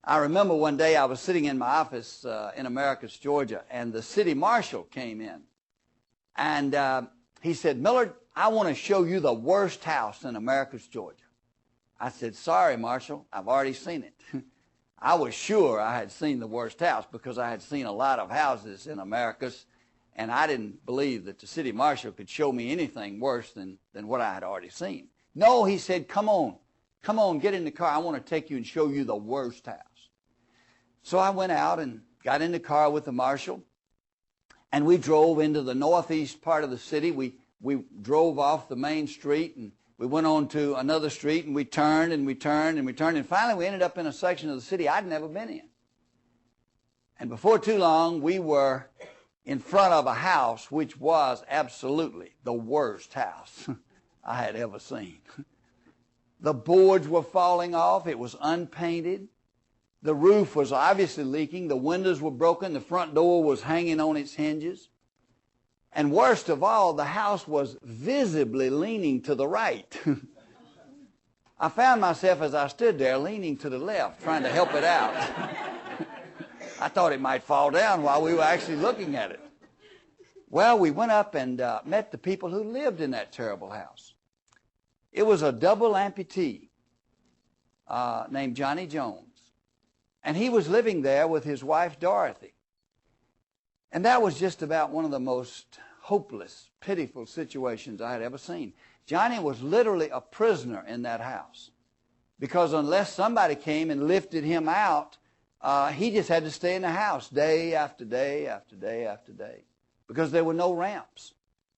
I remember one day I was sitting in my office in Americus, Georgia, and the city marshal came in. And he said, "Millard, I want to show you the worst house in Americus, Georgia." I said, "Sorry, Marshal, I've already seen it." I was sure I had seen the worst house because I had seen a lot of houses in Americus, and I didn't believe that the city marshal could show me anything worse than what I had already seen. "No," he said, come on, get in the car. I want to take you and show you the worst house." So I went out and got in the car with the marshal, and we drove into the northeast part of the city. We drove off the main street, and we went on to another street, and we turned, and we turned, and we turned, and finally we ended up in a section of the city I'd never been in. And before too long, we were in front of a house which was absolutely the worst house I had ever seen. The boards were falling off. It was unpainted. The roof was obviously leaking. The windows were broken. The front door was hanging on its hinges. And worst of all, the house was visibly leaning to the right. I found myself as I stood there leaning to the left, trying to help it out. I thought it might fall down while we were actually looking at it. Well, we went up and met the people who lived in that terrible house. It was a double amputee named Johnny Jones. And he was living there with his wife, Dorothy. And that was just about one of the most hopeless, pitiful situations I had ever seen. Johnny was literally a prisoner in that house, because unless somebody came and lifted him out, he just had to stay in the house day after day after day after day, because there were no ramps.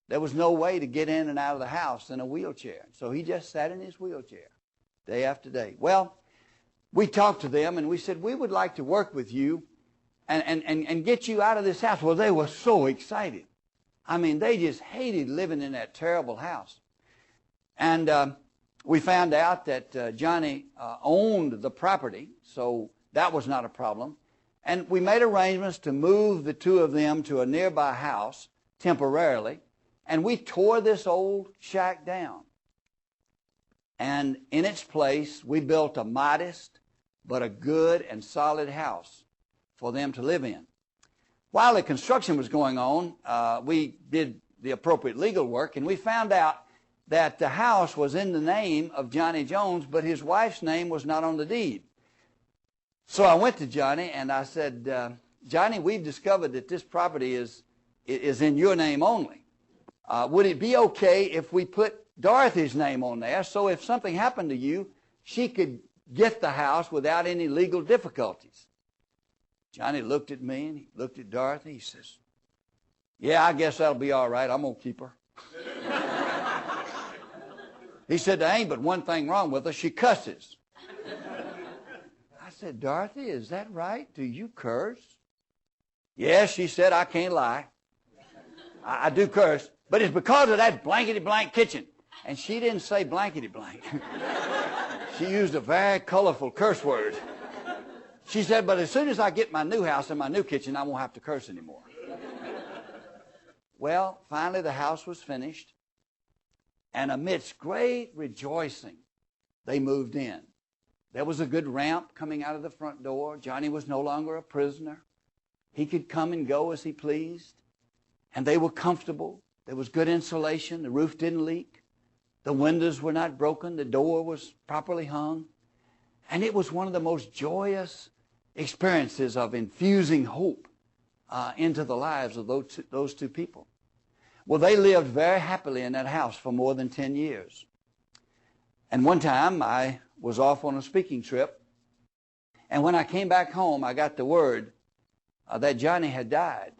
There was no way to get in and out of the house in a wheelchair. So he just sat in his wheelchair day after day. Well, we talked to them and we said, "We would like to work with you and get you out of this house." Well, they were so excited. I mean, they just hated living in that terrible house. And we found out that Johnny owned the property, so that was not a problem. And we made arrangements to move the two of them to a nearby house temporarily, and we tore this old shack down. And in its place, we built a modest but a good and solid house for them to live in. While the construction was going on, we did the appropriate legal work, and we found out that the house was in the name of Johnny Jones, but his wife's name was not on the deed. So I went to Johnny and I said, "Johnny, we've discovered that this property is in your name only. Would it be okay if we put Dorothy's name on there, so if something happened to you, she could get the house without any legal difficulties?" Johnny looked at me and he looked at Dorothy. He says, "Yeah, I guess that'll be all right. I'm going to keep her." He said, "There ain't but one thing wrong with her. She cusses." I said, "Dorothy, is that right? Do you curse?" "Yes," she said, "I can't lie. I do curse, but it's because of that blankety-blank kitchen." And she didn't say blankety-blank. She used a very colorful curse word. She said, "But as soon as I get my new house and my new kitchen, I won't have to curse anymore." Well, finally the house was finished, and amidst great rejoicing, they moved in. There was a good ramp coming out of the front door. Johnny was no longer a prisoner. He could come and go as he pleased, and they were comfortable. There was good insulation. The roof didn't leak. The windows were not broken. The door was properly hung. And it was one of the most joyous experiences of infusing hope into the lives of those two people. Well, they lived very happily in that house for more than 10 years. And one time I was off on a speaking trip, and when I came back home, I got the word that Johnny had died.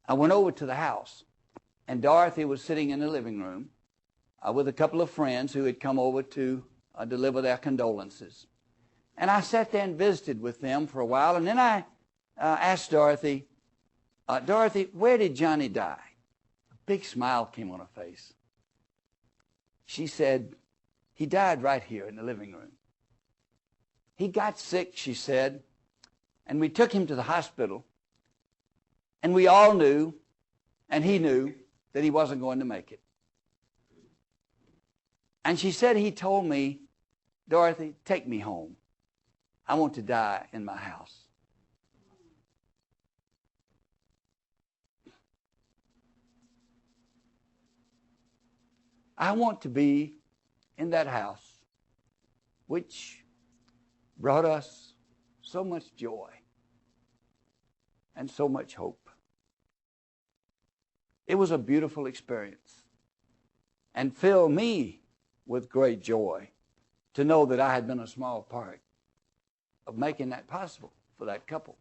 I went over to the house, and Dorothy was sitting in the living room with a couple of friends who had come over to deliver their condolences. And I sat there and visited with them for a while, and then I asked Dorothy, "Dorothy, where did Johnny die?" A big smile came on her face. She said, "He died right here in the living room. He got sick," she said, "and we took him to the hospital, and we all knew, and he knew, that he wasn't going to make it. And she said he told me Dorothy, take me home. I want to die in my house. I want to be in that house which brought us so much joy and so much hope. It was a beautiful experience and filled me with great joy to know that I had been a small part of making that possible for that couple.